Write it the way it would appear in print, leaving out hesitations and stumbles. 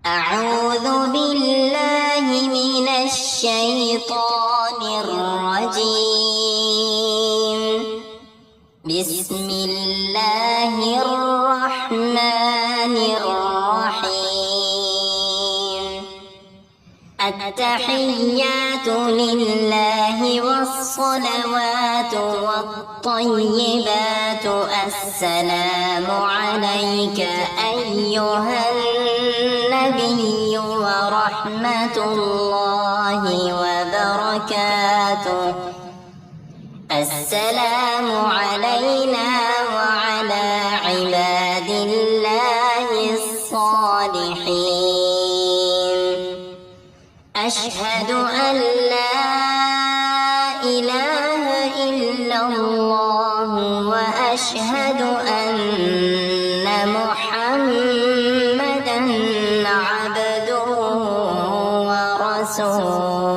أعوذ بالله من الشيطان الرجيم. بسم الله الرحمن الرحيم. التحيات لله والصلوات والطيبات السلام عليك أيها النبي ورحمة الله وبركاته. السلام علينا وعلى عباد الله الصالحين. أشهد أن لا إله إلا الله وأشهد أن محمدًا عبده ورسوله.